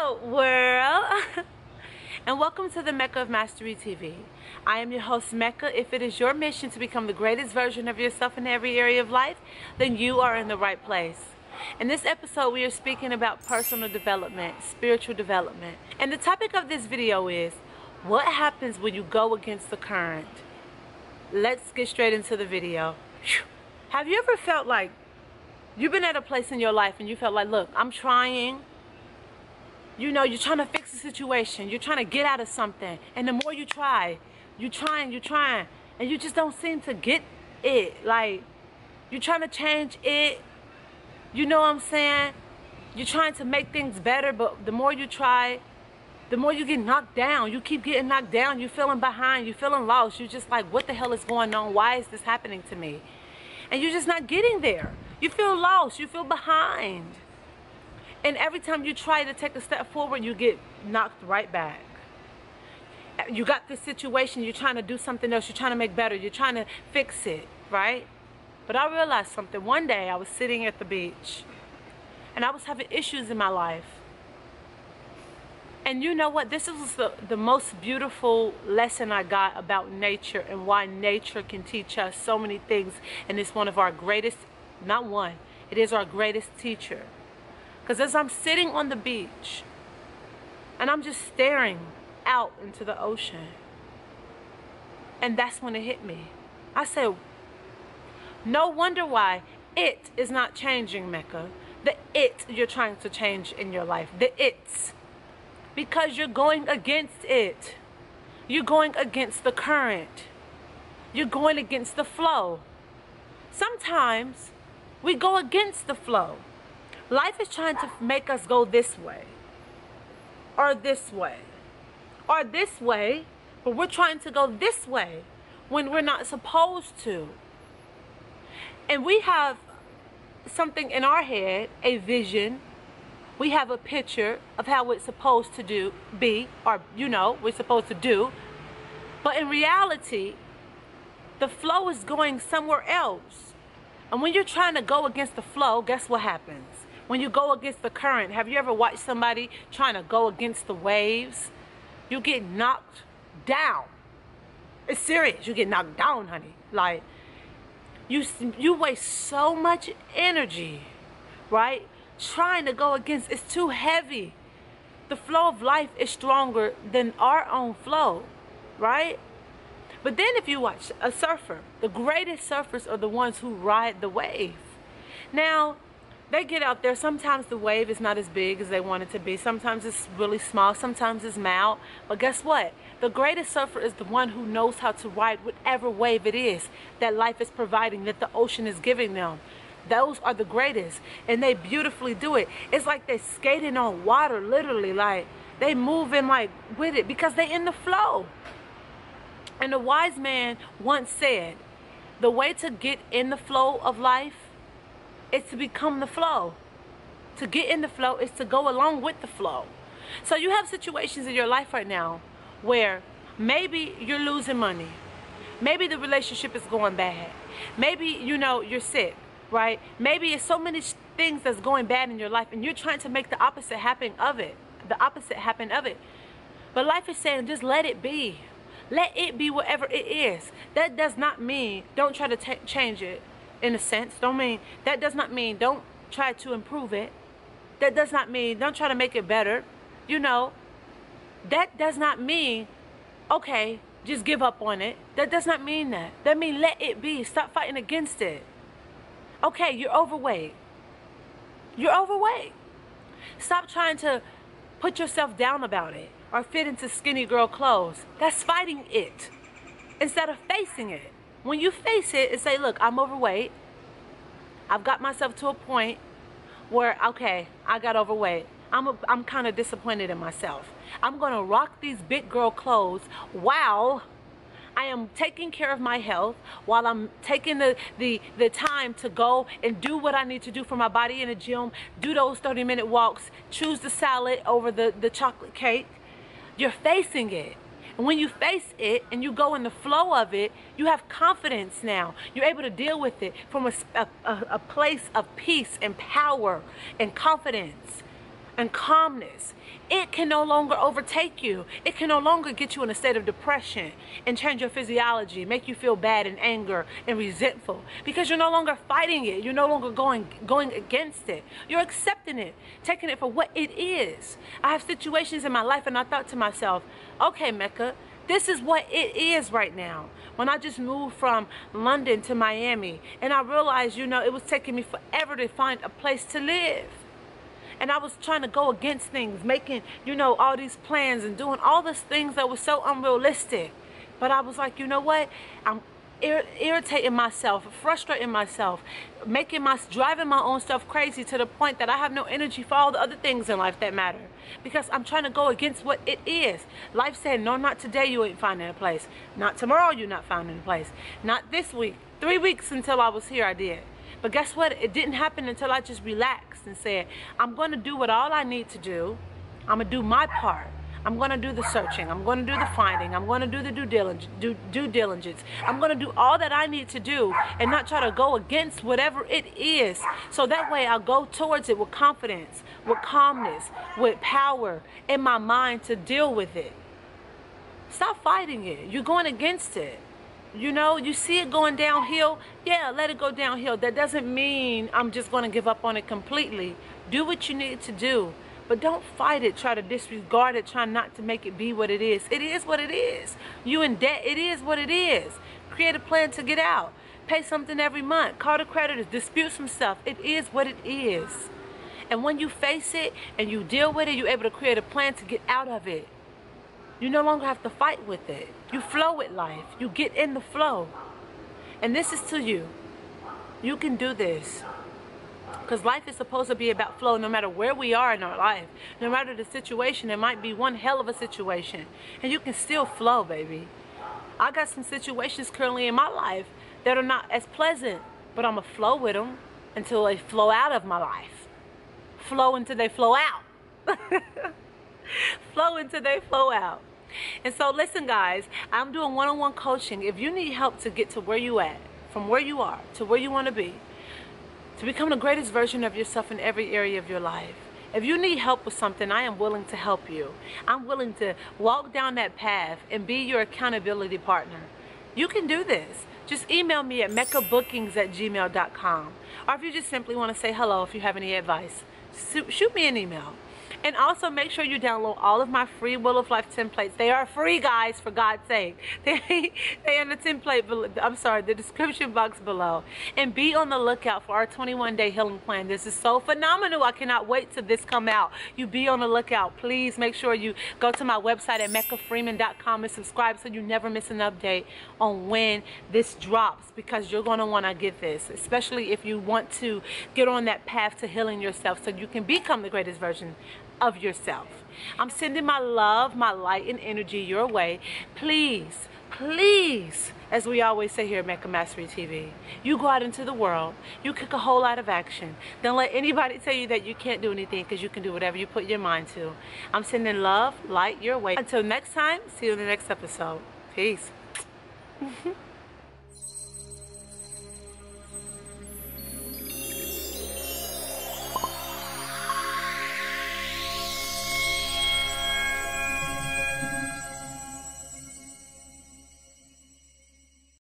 Hello world and welcome to the Mecca of Mastery TV. I am your host Mecca. If it is your mission to become the greatest version of yourself in every area of life, then you are in the right place. In this episode we are speaking about personal development, spiritual development. And the topic of this video is what happens when you go against the current. Let's get straight into the video. Have you ever felt like you've been at a place in your life and you felt like, look, I'm trying. You know, you're trying to fix the situation. You're trying to get out of something. And the more you try, you're trying. And you just don't seem to get it. Like, you're trying to change it. You know what I'm saying? You're trying to make things better, but the more you try, the more you get knocked down. You keep getting knocked down. You're feeling behind. You're feeling lost. You're just like, what the hell is going on? Why is this happening to me? And you're just not getting there. You feel lost. You feel behind. And every time you try to take a step forward, you get knocked right back. You got this situation, you're trying to do something else, you're trying to make better, you're trying to fix it, right? But I realized something. One day I was sitting at the beach and I was having issues in my life. And you know what? This was the most beautiful lesson I got about nature and why nature can teach us so many things. And it's one of our greatest, not one, it is our greatest teacher. Because as I'm sitting on the beach and I'm just staring out into the ocean, and that's when it hit me. I said, no wonder why it is not changing, Mecca. The it you're trying to change in your life. The it's. Because you're going against it. You're going against the current. You're going against the flow. Sometimes we go against the flow. Life is trying to make us go this way, or this way, or this way, but we're trying to go this way when we're not supposed to. And we have something in our head, a vision. We have a picture of how it's supposed to be, or you know, we're supposed to do. But in reality, the flow is going somewhere else. And when you're trying to go against the flow, guess what happens? When you go against the current, have you ever watched somebody trying to go against the waves? You get knocked down. It's serious. You get knocked down, honey. Like, you waste so much energy, right? Trying to go against, it's too heavy. The flow of life is stronger than our own flow, right? But then if you watch a surfer, the greatest surfers are the ones who ride the wave. Now, they get out there. Sometimes the wave is not as big as they want it to be. Sometimes it's really small. Sometimes it's mild. But guess what? The greatest surfer is the one who knows how to ride whatever wave it is that life is providing, that the ocean is giving them. Those are the greatest. And they beautifully do it. It's like they're skating on water, literally. Like, they moving like with it because they in the flow. And a wise man once said, the way to get in the flow of life is to become the flow. To get in the flow is to go along with the flow. So you have situations in your life right now where maybe you're losing money. Maybe the relationship is going bad. Maybe, you know, you're sick, right? Maybe it's so many things that's going bad in your life and you're trying to make the opposite happen of it. The opposite happen of it. But life is saying, just let it be. Let it be whatever it is. That does not mean don't try to change it. In a sense, that does not mean don't try to improve it. That does not mean don't try to make it better. You know, that does not mean, okay, just give up on it. That does not mean that. That means let it be. Stop fighting against it. Okay, you're overweight. You're overweight. Stop trying to put yourself down about it or fit into skinny girl clothes. That's fighting it instead of facing it. When you face it and say, look, I'm overweight. I've got myself to a point where, okay, I got overweight. I'm kind of disappointed in myself. I'm going to rock these big girl clothes while I am taking care of my health, while I'm taking the time to go and do what I need to do for my body in the gym, do those 30-minute walks, choose the salad over the chocolate cake. You're facing it. And when you face it and you go in the flow of it, you have confidence now. You're able to deal with it from a place of peace and power and confidence. and calmness. It can no longer overtake you. It can no longer get you in a state of depression and change your physiology, make you feel bad and anger and resentful, because you're no longer fighting it. You're no longer going against it. You're accepting it, taking it for what it is. I have situations in my life and I thought to myself, okay, Mecca, this is what it is right now. When I just moved from London to Miami and I realized, you know, it was taking me forever to find a place to live. And I was trying to go against things, making, you know, all these plans and doing all these things that were so unrealistic. But I was like, you know what? I'm irritating myself, frustrating myself, driving my own stuff crazy to the point that I have no energy for all the other things in life that matter. Because I'm trying to go against what it is. Life said, no, not today, you ain't finding a place. Not tomorrow, you're not finding a place. Not this week. 3 weeks until I was here, I did. But guess what? It didn't happen until I just relaxed and said, I'm going to do what all I need to do. I'm going to do my part. I'm going to do the searching. I'm going to do the finding. I'm going to do the due diligence. I'm going to do all that I need to do and not try to go against whatever it is. So that way I'll go towards it with confidence, with calmness, with power in my mind to deal with it. Stop fighting it. You're going against it. You know, you see it going downhill, yeah, let it go downhill. That doesn't mean I'm just going to give up on it completely. Do what you need to do, but don't fight it, try to disregard it, try not to make it be what it is. It is what it is. You in debt, it is what it is. Create a plan to get out. Pay something every month. Call the creditors, dispute some stuff. It is what it is. And when you face it and you deal with it, you're able to create a plan to get out of it. You no longer have to fight with it. You flow with life. You get in the flow. And this is to you. You can do this. Because life is supposed to be about flow no matter where we are in our life. No matter the situation, it might be one hell of a situation. And you can still flow, baby. I got some situations currently in my life that are not as pleasant. But I'm going to flow with them until they flow out of my life. Flow until they flow out. Flow until they flow out. And so listen, guys, I'm doing one-on-one coaching. If you need help to get to where you at, from where you are to where you want to be, to become the greatest version of yourself in every area of your life, if you need help with something, I am willing to help you. I'm willing to walk down that path and be your accountability partner. You can do this. Just email me at meccabookings@gmail.com. Or if you just simply want to say hello, if you have any advice, shoot me an email. And also make sure you download all of my free Wheel of Life templates. They are free, guys, for God's sake. They in the template below, the description box below. And be on the lookout for our 21-day healing plan. This is so phenomenal. I cannot wait till this come out. You be on the lookout. Please make sure you go to my website at meccafreeman.com and subscribe so you never miss an update on when this drops, because you're going to want to get this, especially if you want to get on that path to healing yourself so you can become the greatest version of yourself. I'm sending my love, my light, and energy your way. Please, please, as we always say here at Mecca Mastery TV, you go out into the world, you kick a whole lot of action. Don't let anybody tell you that you can't do anything, because you can do whatever you put your mind to. I'm sending love, light your way. Until next time, see you in the next episode. Peace.